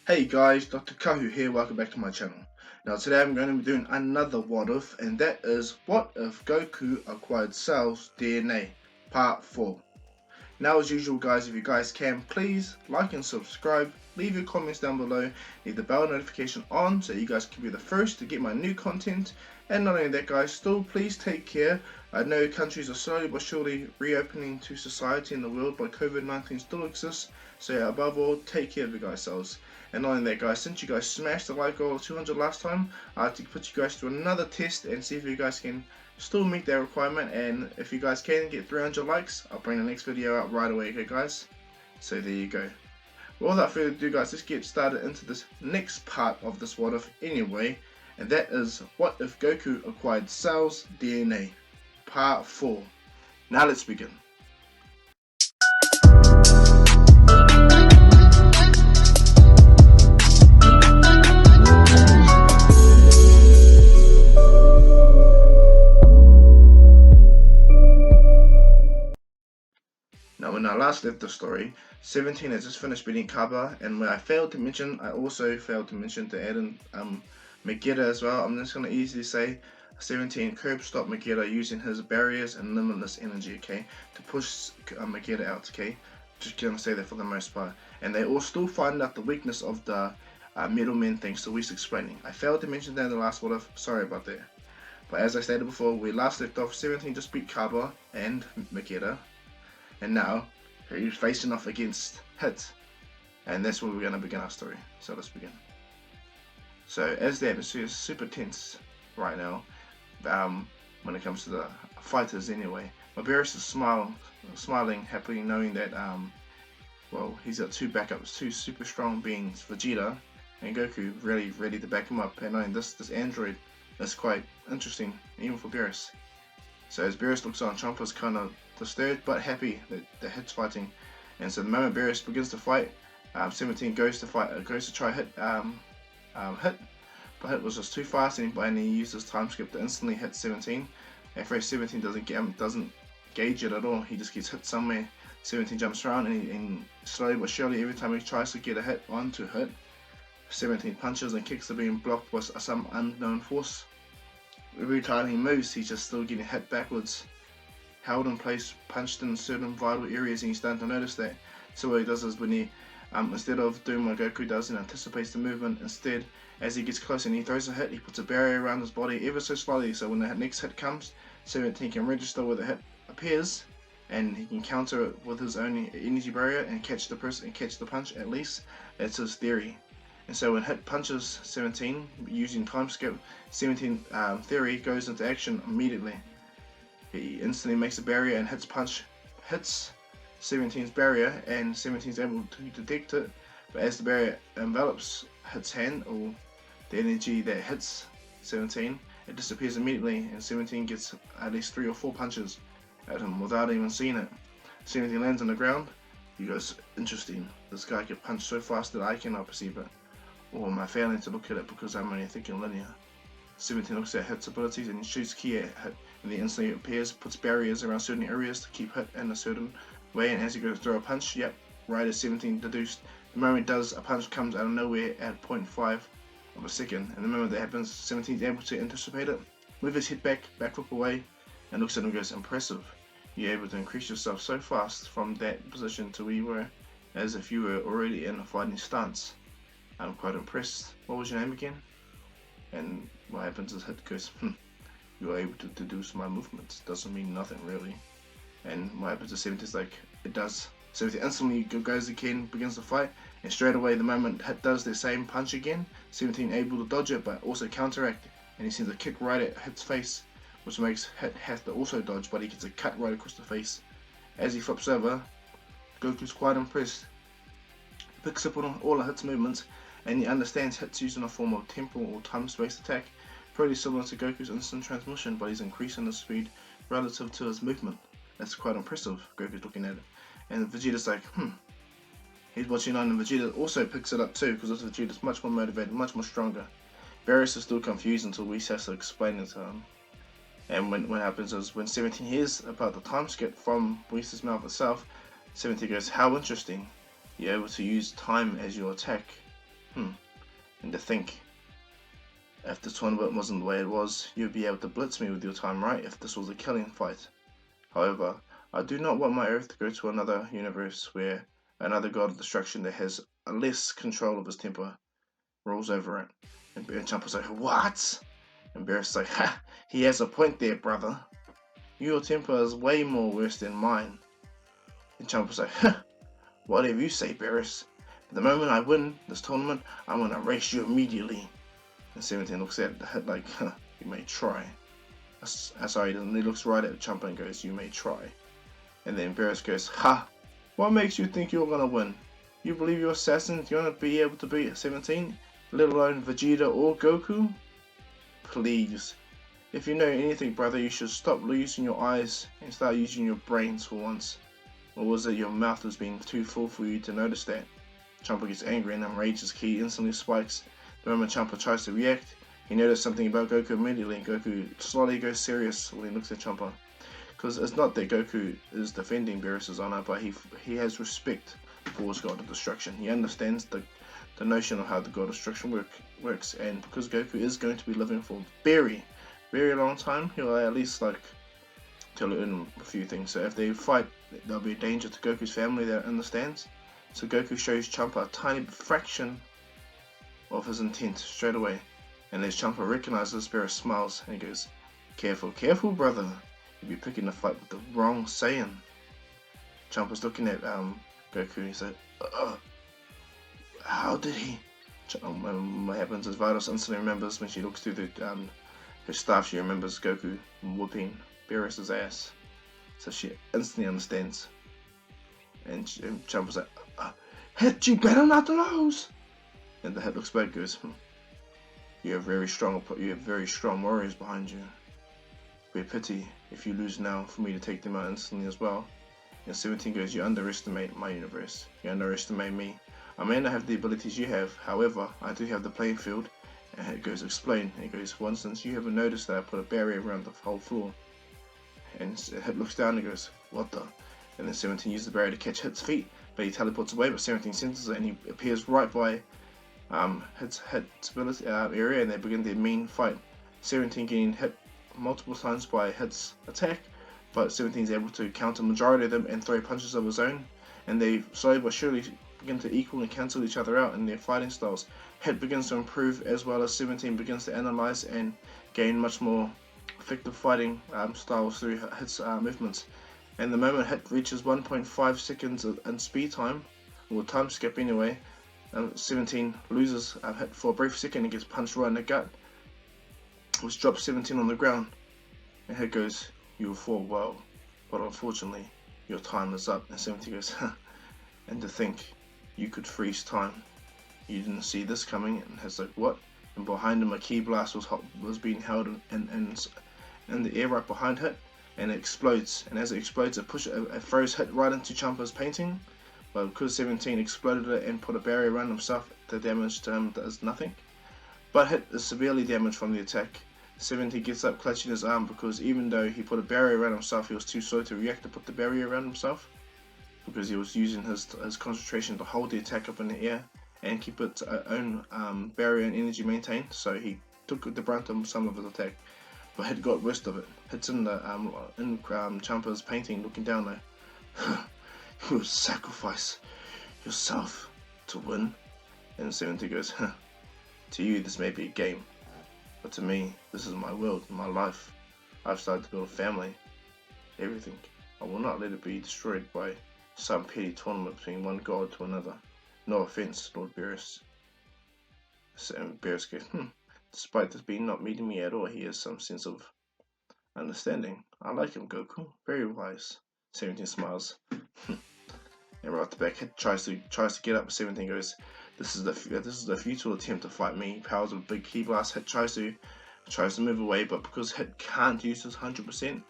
Hey guys, Dr. Kahu here, welcome back to my channel. Now today I'm going to be doing another what if, and that is what if Goku acquired Cell's DNA, part 4. Now as usual guys, if you guys can, please like and subscribe, leave your comments down below, leave the bell notification on so you guys can be the first to get my new content. And not only that guys, still please take care. I know countries are slowly but surely reopening to society in the world, but COVID-19 still exists. So yeah, above all, take care of you guys selves. And not only that guys, since you guys smashed the like goal of 200 last time, I have to put you guys through another test and see if you guys can still meet that requirement. And if you guys can get 300 likes, I'll bring the next video out right away, okay guys? So there you go. Well, without further ado guys, let's get started into this next part of this what if anyway. And that is what if Goku acquired Cell's DNA, part 4. Now let's begin. Now when I last left the story, 17 has just finished beating Kaba, and where I failed to mention, I also failed to mention to add in Megiddo as well. I'm just going to easily say 17 curb stop Megiddo using his barriers and limitless energy, okay, to push Megiddo out, okay. Just going to say that for the most part. And they all still find out the weakness of the middlemen thanks to Whis explaining. I failed to mention that in the last what if, sorry about that. But as I stated before, we last left off, 17 just beat Kaba and Megiddo. And now he's facing off against Hit, and that's where we're going to begin our story. So let's begin. So as the atmosphere is super tense right now, when it comes to the fighters anyway, Barris is smiling happily, knowing that well, he's got two backups, two super strong beings, Vegeta and Goku, really ready to back him up. And knowing this android is quite interesting, even for Barris. So as Barris looks on, Chompa's kind of disturbed but happy that Hit's fighting. And so the moment Barris begins to fight, 17 goes to try Hit, but Hit was just too fast, and he used his time skip to instantly hit 17. At first 17 doesn't gauge it at all. He just gets hit somewhere. 17 jumps around, and slowly but surely every time he tries to get a hit onto Hit, 17 punches and kicks are being blocked by some unknown force. Every time he moves, he's just still getting hit backwards, held in place, punched in certain vital areas, and he's starting to notice that. So what he does is when he, instead of doing what Goku does and anticipates the movement, instead, as he gets closer and he throws a hit, he puts a barrier around his body ever so slightly, so when the next hit comes, 17 can register where the hit appears, and he can counter it with his own energy barrier and catch the person and catch the punch. At least that's his theory. And so when Hit punches 17 using time skip, 17 theory goes into action immediately. He instantly makes a barrier, and Hit's punch hits 17's barrier, and 17 is able to detect it. But as the barrier envelops Hit's hand, or the energy that hits 17, it disappears immediately, and 17 gets at least 3 or 4 punches at him without even seeing it. 17 lands on the ground. He goes, interesting, this guy can punch so fast that I cannot perceive it. Or am I failing to look at it because I'm only thinking linear? 17 looks at Hit's abilities and shoots Ki at Hit, and the instantly appears, puts barriers around certain areas to keep Hit in a certain way, and as he goes to throw a punch, yep, right as 17 deduced, the moment it does, a punch comes out of nowhere at 0.5 of a second, and the moment that happens, 17 is able to anticipate it, move his head back flip away, and looks at him and goes, impressive. You're able to increase yourself so fast from that position to where you were, as if you were already in a fighting stance. I'm quite impressed. What was your name again? And what happens is Hit goes, you are able to deduce my movements. Doesn't mean nothing really. And what happens to 17 is like, it does. So he instantly goes again, begins to fight, and straight away the moment Hit does the same punch again, 17 able to dodge it but also counteract, and he sends a kick right at Hit's face, which makes Hit have to also dodge, but he gets a cut right across the face. As he flips over, Goku's quite impressed. He picks up on all of Hit's movements, and he understands Hit's using a form of temporal or time-space attack, pretty similar to Goku's instant transmission, but he's increasing the speed relative to his movement. That's quite impressive, Goku's looking at it. And Vegeta's like, he's watching on, and Vegeta also picks it up too, because this Vegeta's much more motivated, much more stronger. Barris is still confused until Whis has to explain it to him. And what happens is, when 17 hears about the time skip from Whis' mouth itself, 17 goes, how interesting. You're able to use time as your attack. And to think, if the tournament wasn't the way it was, you'd be able to blitz me with your time, right? If this was a killing fight. However, I do not want my Earth to go to another universe where another god of destruction that has less control of his temper rules over it. And Champa's like, what? And Beerus like, ha, he has a point there, brother. Your temper is way more worse than mine. And Champa's like, ha, whatever you say, Beerus. The moment I win this tournament, I'm gonna erase you immediately. And 17 looks at the hit like, huh, you may try. Sorry, he looks right at Champa and goes, you may try. And then Beerus goes, ha, what makes you think you're gonna win? You believe your assassin's gonna be able to beat 17, let alone Vegeta or Goku? Please. If you know anything, brother, you should stop using your eyes and start using your brains for once. Or was it your mouth has been too full for you to notice that? Champa gets angry and enrages Ki instantly spikes. The moment Champa tries to react, he noticed something about Goku immediately, and Goku slowly goes serious when he looks at Champa. Because it's not that Goku is defending Beerus' honor, but he has respect for his god of destruction. He understands the notion of how the god of destruction works, and because Goku is going to be living for a very, very long time, he'll at least to learn a few things. So if they fight, there'll be a danger to Goku's family that understands. So Goku shows Champa a tiny fraction of his intent straight away. And as Champa recognizes, Beerus smiles and he goes, careful, careful, brother. You'll be picking a fight with the wrong Saiyan. Champa's looking at Goku and he's like, how did he? What happens is Vados instantly remembers when she looks through her staff, she remembers Goku whooping Beerus' ass. So she instantly understands. And Champa's like, hit, you better not lose! And the head looks back and goes, you have very strong warriors behind you. It would be a pity if you lose now for me to take them out instantly as well. And 17 goes, you underestimate my universe. You underestimate me. I may not have the abilities you have, however, I do have the playing field. And it goes, explain. And he goes, for instance, you haven't noticed that I put a barrier around the whole floor. And Hit looks down and goes, what the? And then 17 uses the barrier to catch Hit's feet, but he teleports away, but 17 senses it and he appears right by Hit's area, and they begin their mean fight. 17 getting hit multiple times by Hit's attack, but 17 is able to counter majority of them and throw punches of his own, and they slowly but surely begin to equal and cancel each other out in their fighting styles. Hit begins to improve as well as 17 begins to analyze and gain much more effective fighting styles through Hit's movements. And the moment Hit reaches 1.5 seconds in speed time, or time skip anyway, 17 loses Hit for a brief second and gets punched right in the gut, which drops 17 on the ground. And Hit goes, you fought well, but unfortunately your time is up. And 17 goes, and to think you could freeze time. You didn't see this coming. And Hit's like, what? And behind him a key blast was being held in the air right behind Hit, and it explodes. And as it explodes, it throws Hit right into Champa's painting. But because 17 exploded it and put a barrier around himself, the damage to him does nothing. But Hit is severely damaged from the attack. 17 gets up clutching his arm because even though he put a barrier around himself, he was too slow to react to put the barrier around himself, because he was using his concentration to hold the attack up in the air and keep its own barrier and energy maintained. So he took the brunt of some of his attack, but Hit got worst of it. Hit's in Champa's painting looking down there. You will sacrifice yourself to win. And 17 goes, to you this may be a game, but to me this is my world, my life. I've started to build a family, everything. I will not let it be destroyed by some petty tournament between one god to another. No offense, Lord Beerus. And Beerus goes, despite this being not meeting me at all, he has some sense of understanding. I like him, Goku. Very wise. 17 smiles. And right at the back, Hit tries to get up. 17 goes, this is the futile attempt to fight me. Powers of big key blast. Hit tries to move away, but because Hit can't use his 100%,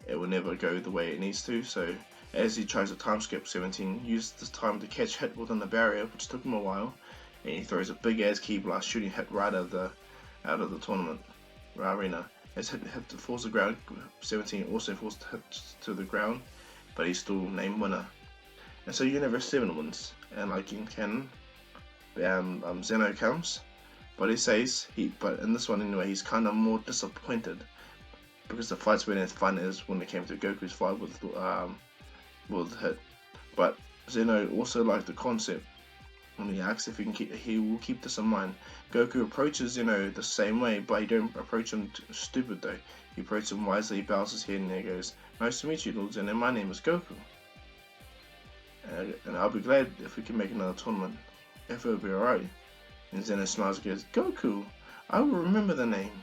it will never go the way it needs to. So as he tries to time skip, 17 uses this time to catch Hit within the barrier, which took him a while, and he throws a big ass key blast, shooting Hit right out of the tournament arena. As Hit falls to the ground, 17 also falls to the ground, but he's still named winner. And so Universe 7 wins, and like in canon, Zeno comes, but he says but in this one anyway, he's kind of more disappointed because the fights weren't as fun as when it came to Goku's fight with Hit. But Zeno also liked the concept. When he asks if he will keep this in mind. Goku approaches Zeno the same way, but he don't approach him stupid though. He approaches him wisely, bows his head, and he goes, "Nice to meet you, Lord Zeno. My name is Goku, and I'll be glad if we can make another tournament. If it'll be alright." And Zeno smiles and goes, "Goku, I will remember the name."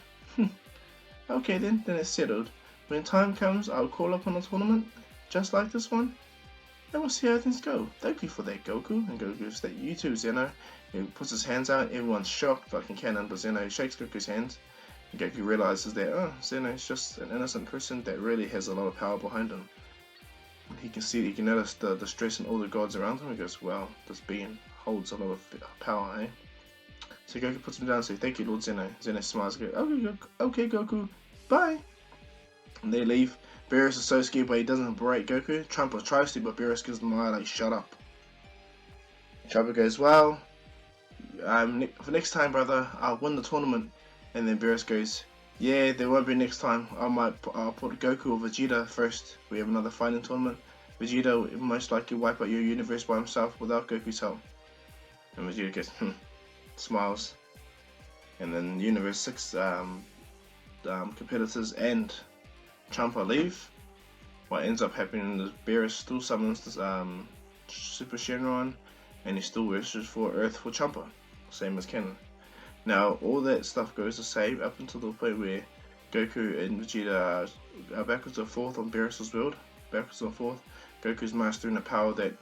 Okay then it's settled. When time comes, I'll call up on a tournament just like this one, and we'll see how things go. Thank you for that, Goku. And Goku goes, "That you too, Zeno." He puts his hands out, everyone's shocked like in canon, but Zeno shakes Goku's hands, and Goku realizes that, Zeno's just an innocent person that really has a lot of power behind him. He can notice the stress in all the gods around him. He goes, "Wow, this being holds a lot of power, eh?" So Goku puts him down and says, "Thank you, Lord Zeno." Zeno smiles and goes, "Okay, Goku, bye." And they leave. Beerus is so scared, but he doesn't berate Goku. Trumpa tries to, but Beerus gives him the eye like, "Shut up." Trumpa goes, "Well, for next time, brother, I'll win the tournament." And then Beerus goes, "Yeah, there won't be next time. I'll put Goku or Vegeta first. We have another fighting tournament. Vegeta will most likely wipe out your universe by himself without Goku's help." And Vegeta goes, smiles. And then Universe 6 competitors and Trumpa leave. What ends up happening is Beerus still summons this Super Shenron, and he still wishes for Earth for Trumpa, same as canon. Now all that stuff goes the same up until the point where Goku and Vegeta are backwards and forth on Beerus' world, backwards and forth. Goku's mastering a power that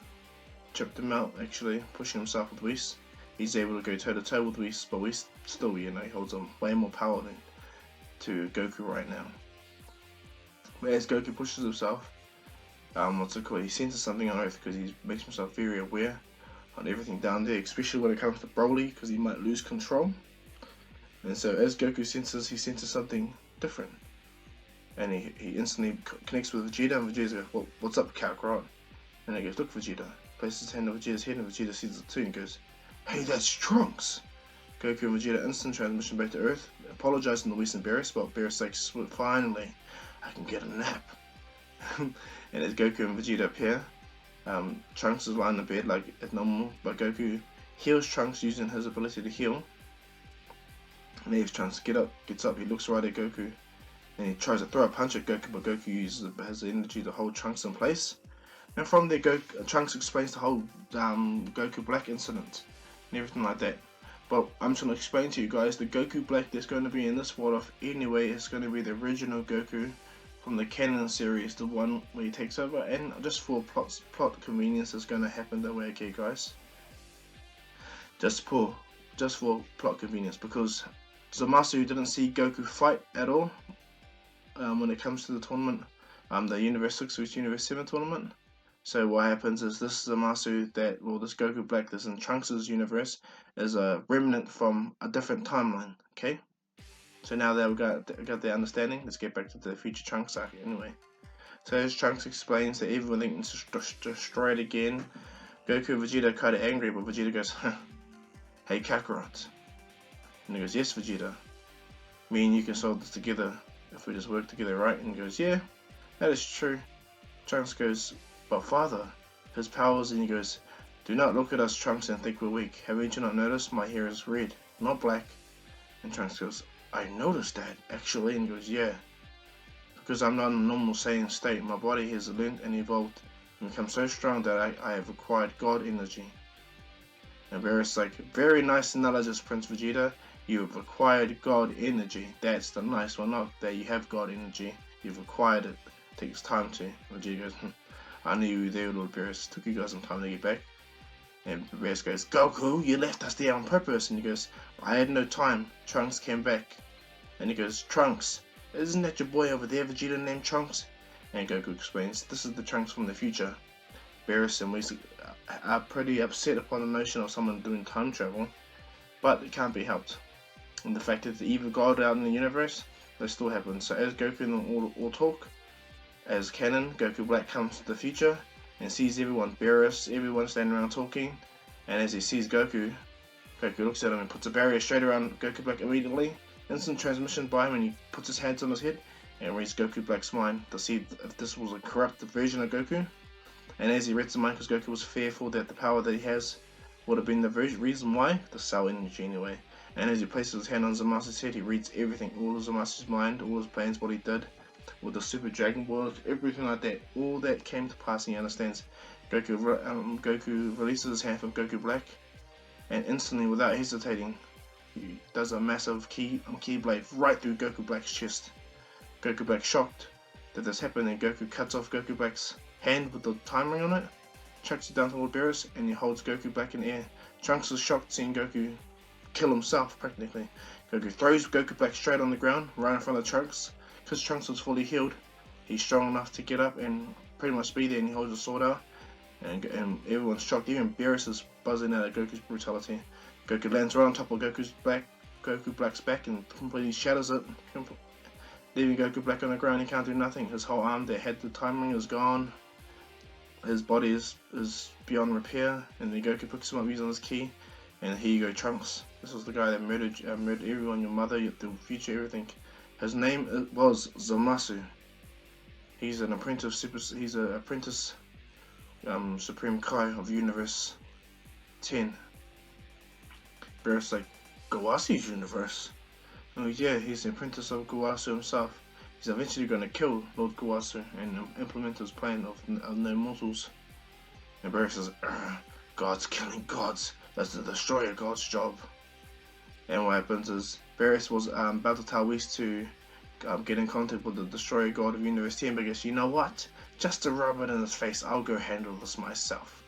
chipped him out, actually pushing himself with Whis. He's able to go toe to toe with Whis, but Whis still, he holds way more power than to Goku right now. As Goku pushes himself, he senses something on Earth because he makes himself very aware on everything down there, especially when it comes to Broly, because he might lose control. And so as Goku senses, he senses something different, and he instantly connects with Vegeta, and Vegeta goes, "Well, what's up, Kakarot?" And he goes, "Look, Vegeta." Places his hand on Vegeta's head, and Vegeta sees it too and goes, "Hey, that's Trunks!" Goku and Vegeta instant transmission back to Earth, apologizing to Whis and Beerus, but Beerus like, "Finally, I can get a nap." And as Goku and Vegeta appear, Trunks is lying in bed like it's normal, but Goku heals Trunks using his ability to heal. And as Trunks gets up, he looks right at Goku, and he tries to throw a punch at Goku, but Goku has the energy to hold Trunks in place. And from there, Trunks explains the whole Goku Black incident and everything like that. But I'm just going to explain to you guys, the Goku Black that's going to be in this world off anyway is going to be the original Goku from the canon series, the one where he takes over, and just for plot convenience is going to happen that way, okay guys? Just for plot convenience, because Zamasu didn't see Goku fight at all when it comes to the tournament, the Universe 6 vs Universe 7 tournament. So what happens is this Zamasu this Goku Black that's in Trunks' universe is a remnant from a different timeline, okay? So now that we got the understanding, let's get back to the future Trunks arc anyway. So as Trunks explains that everything is destroyed again, Goku and Vegeta are kind of angry, but Vegeta goes, "Hey Kakarot." And he goes, "Yes, Vegeta. Me and you can solve this together if we just work together, right?" And he goes, "Yeah, that is true." Trunks goes, "But father, his powers," and he goes, "Do not look at us, Trunks, and think we're weak. Haven't you not noticed my hair is red, not black?" And Trunks goes, "I noticed that, actually." And he goes, "Yeah, because I'm not in a normal Saiyan state. My body has learned and evolved and become so strong that I have acquired God energy." And Beerus like, "Very nice analysis, Prince Vegeta. You have acquired God energy. That's the nice one, not that you have God energy. You've acquired it. It takes time to." Vegeta goes, "I knew you were there, Lord Beerus. Took you guys some time to get back." And Beerus goes, "Goku, you left us there on purpose." And he goes, "I had no time. Trunks came back." And he goes, "Trunks, isn't that your boy over there, Vegeta, named Trunks?" And Goku explains, "This is the Trunks from the future." Beerus and Whis are pretty upset upon the notion of someone doing time travel, but it can't be helped. And the fact that the evil God out in the universe, that still happens. So as Goku and them all talk, as canon, Goku Black comes to the future and sees everyone, Beerus, everyone standing around talking, and as he sees Goku, Goku looks at him and puts a barrier straight around Goku Black immediately. Instant transmission by him, and he puts his hands on his head and reads Goku Black's mind to see if this was a corrupted version of Goku. And as he reads the mind, because Goku was fearful that the power that he has would have been the reason why, the cell energy anyway. And as he places his hand on Zamasu's head, he reads everything, all of Zamasu's mind, all his plans, what he did, with the Super Dragon Ball, everything like that. All that came to pass, and he understands. Goku releases his hand from Goku Black, and instantly, without hesitating, he does a massive key blade right through Goku Black's chest. Goku Black, shocked that this happened, and Goku cuts off Goku Black's hand with the time ring on it, chucks it down to Lord Beerus, and he holds Goku Black in the air. Trunks is shocked seeing Goku kill himself, practically. Goku throws Goku Black straight on the ground, right in front of Trunks. Because Trunks was fully healed, he's strong enough to get up and pretty much be there, and he holds his sword out. And everyone's shocked, even Beerus is buzzing out at Goku's brutality. Goku lands right on top of Goku Black's back and completely shatters it, leaving Goku Black on the ground. He can't do nothing. His whole arm that had the time ring is gone. His body is beyond repair, and then Goku picks him up using his ki. And here you go, Trunks. This was the guy that murdered everyone, your mother, the future, everything. His name was Zamasu. He's an apprentice Supreme Kai of Universe 10. Beerus like, Gawasu's universe? Oh yeah, he's the apprentice of Gawasu himself. He's eventually going to kill Lord Gawasu and implement his plan of no mortals. And Beerus says, gods killing gods. That's the destroyer god's job. And what happens is, Beerus was about to tell Whis to get in contact with the destroyer god of Universe 10, because you know what? Just to rub it in his face, I'll go handle this myself.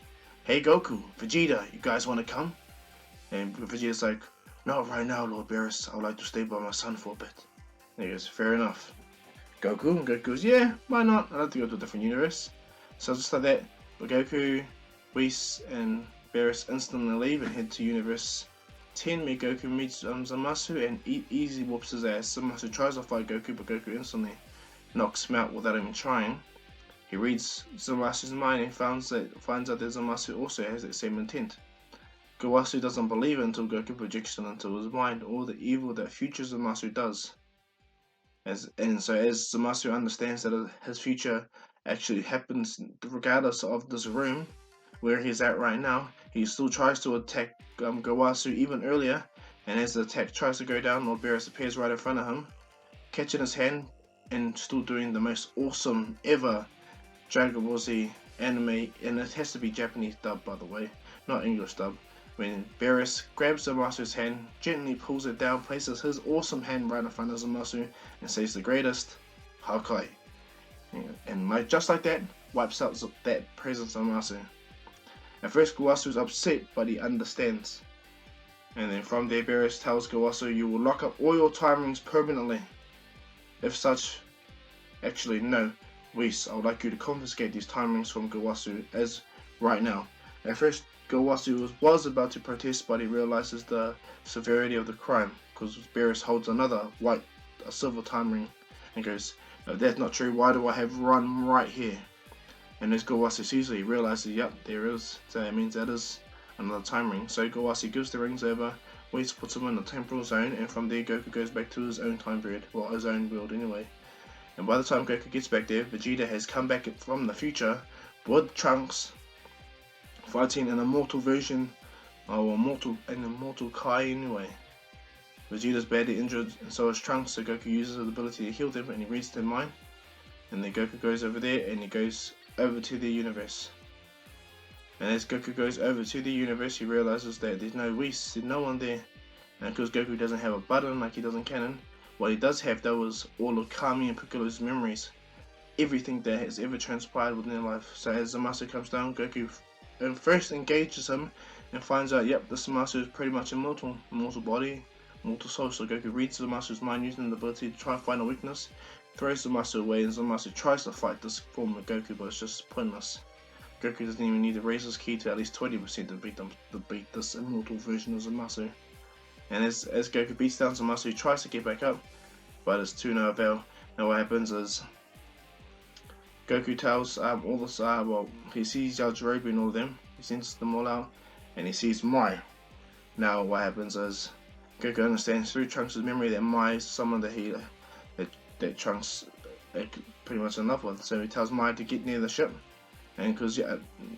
Hey Goku, Vegeta, you guys want to come? And Vegeta's like, not right now, Lord Beerus. I would like to stay by my son for a bit. And he goes, fair enough. Goku goes, yeah, why not? I'd like to go to a different universe. So just like that, Goku, Whis, and Beerus instantly leave and head to Universe 10, where Goku meets Zamasu and easy whoops his ass. Zamasu tries to fight Goku, but Goku instantly knocks him out without even trying. He reads Zamasu's mind and finds out that Zamasu also has that same intent. Gawasu doesn't believe it until Goku projects it into his mind, all the evil that future Zamasu does. So as Zamasu understands that his future actually happens regardless of this room where he's at right now, he still tries to attack Gawasu even earlier, and as the attack tries to go down, Lord Beerus appears right in front of him, catching his hand and still doing the most awesome ever Dragon Ball Z anime, and it has to be Japanese dub, by the way, not English dub. When Beerus grabs Zamasu's hand, gently pulls it down, places his awesome hand right in front of Zamasu, and says the greatest, Hakai. And just like that, wipes out that present Zamasu. At first, Gawasu is upset, but he understands. And then from there, Beerus tells Gawasu, you will lock up all your time rings permanently. If such, actually no, Whis, I would like you to confiscate these time rings from Gawasu as right now. At first, Gawasu was about to protest, but he realizes the severity of the crime, because Beerus holds another a silver time ring, and goes, if that's not true, why do I have one right here? And as Gawasu sees it, he realizes, yep, there is. So that means that is another time ring. So Gawasu gives the rings over, Whis puts him in the temporal zone, and from there Goku goes back to his own time period, well, his own world anyway. And by the time Goku gets back there, Vegeta has come back from the future with Trunks, fighting an immortal version, an immortal Kai anyway. Vegeta's badly injured, and so is Trunks, so Goku uses his ability to heal them, and he reads their mind. And then Goku goes over there, and he goes over to their universe. And as Goku goes over to the universe, he realizes that there's no Whis, there's no one there. And because Goku doesn't have a button like he does in canon, what he does have though is all of Kami and Piccolo's memories. Everything that has ever transpired within their life. So as Zamasu comes down, Goku first engages him and finds out, yep, this Zamasu is pretty much immortal. Immortal body, immortal soul. So Goku reads Zamasu's mind using the ability to try and find a weakness, throws Zamasu away, and Zamasu tries to fight this form of Goku, but it's just pointless. Goku doesn't even need to raise his ki to at least 20% to beat this immortal version of Zamasu. And as Goku beats down Zamasu, he tries to get back up, but it's to no avail. And what happens is, Goku tells all this, he sees Yajirobe and all of them, he sends them all out, and he sees Mai. Now what happens is Goku understands through Trunks' memory that Mai is someone that Trunks pretty much in love with. So he tells Mai to get near the ship, and because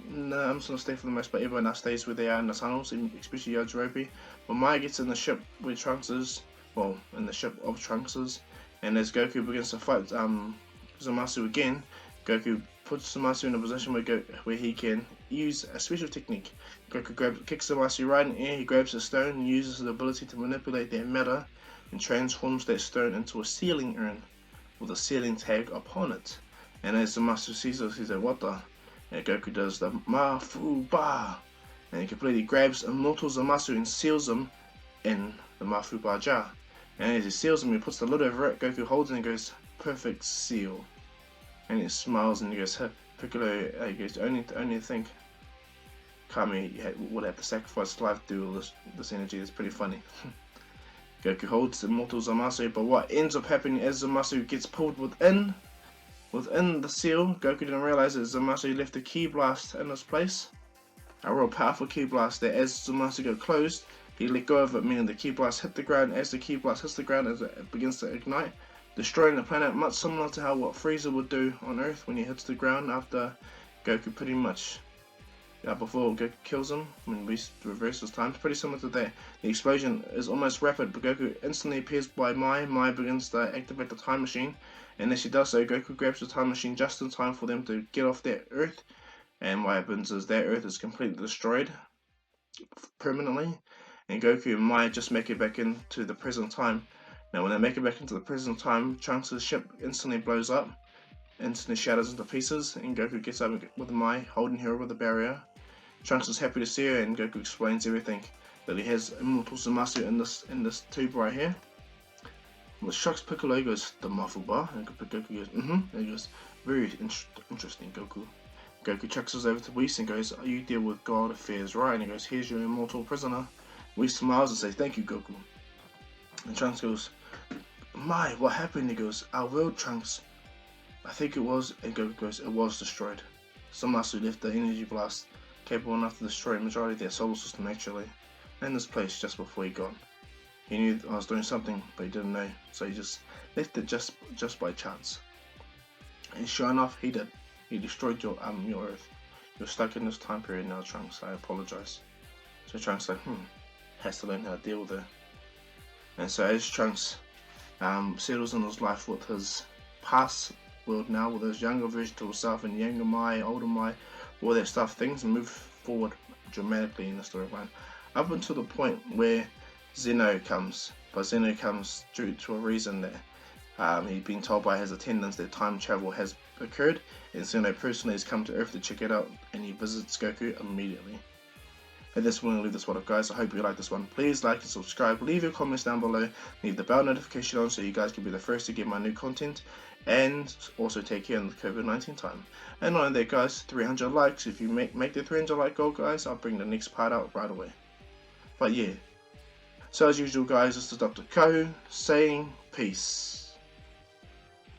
no, I'm just gonna stay for the most part. Everyone else stays where they are in the tunnels, especially Yajirobe. But Mai gets in the ship where Trunks is, well, in the ship of Trunks is, and as Goku begins to fight Zamasu again, Goku puts Zamasu in a position where he can use a special technique. Goku kicks Zamasu right in the air, he grabs a stone and uses his ability to manipulate that matter and transforms that stone into a sealing urn with a sealing tag upon it. And as Zamasu sees this, he's like, what the? And Goku does the Mafu Ba, and he completely grabs Immortal Zamasu and seals him in the Mafu Ba jar. And as he seals him, he puts the lid over it. Goku holds it and goes, perfect seal. And he smiles and he goes, Piccolo, he goes, only think Kami would have to sacrifice his life to do all this energy. It's pretty funny. Goku holds Immortal Zamasu, but what ends up happening as Zamasu gets pulled within the seal, Goku didn't realize that Zamasu left a ki blast in his place. A real powerful ki blast that as Zamasu got closed, he let go of it, meaning the ki blast hit the ground. As the ki blast hits the ground, as it begins to ignite, destroying the planet, much similar to what Frieza would do on Earth when he hits the ground after Goku pretty much, before Goku kills him, when we reverse his time. It's pretty similar to that. The explosion is almost rapid, but Goku instantly appears by Mai. Mai begins to activate the time machine, and as she does so, Goku grabs the time machine just in time for them to get off that Earth. And what happens is that Earth is completely destroyed permanently, and Goku and Mai just make it back into the present time. Now when they make it back into the present time, Trunks' ship instantly blows up, instantly shatters into pieces, and Goku gets up with Mai, holding her over the barrier. Trunks is happy to see her, and Goku explains everything, that he has Immortal Zamasu in this tube right here. Which shocks Piccolo. He goes, the Mafuba, and Goku goes, and he goes, very interesting, Goku. Goku checks us over to Whis and goes, you deal with God affairs, right? And he goes, here's your immortal prisoner. Whis smiles and says, thank you, Goku. And Trunks goes, Mai, what happened? He goes, our world, Trunks. I think it was, and Goku goes, it was destroyed. Zamasu left the energy blast capable enough to destroy the majority of their solar system actually, in this place just before he gone. He knew I was doing something, but he didn't know, so he just left it just by chance. And sure enough, he did. He destroyed your Earth. You're stuck in this time period now, Trunks. I apologize. So Trunks like, has to learn how to deal with it. And so as Trunks settles in his life with his past world now, with his younger version to himself and younger Mai, older Mai, all that stuff, things move forward dramatically in the storyline. Up until the point where Zeno comes, but Zeno comes due to a reason that he'd been told by his attendants that time travel has occurred, and Zeno personally has come to Earth to check it out, and he visits Goku immediately. And that's when I leave this one up, guys. I hope you like this one. Please like and subscribe, leave your comments down below, leave the bell notification on so you guys can be the first to get my new content, and also take care in the COVID-19 time. And on that, guys, 300 likes. If you make the 300 like goal, guys, I'll bring the next part out right away. But yeah, so as usual, guys, this is Dr. Kohu saying peace.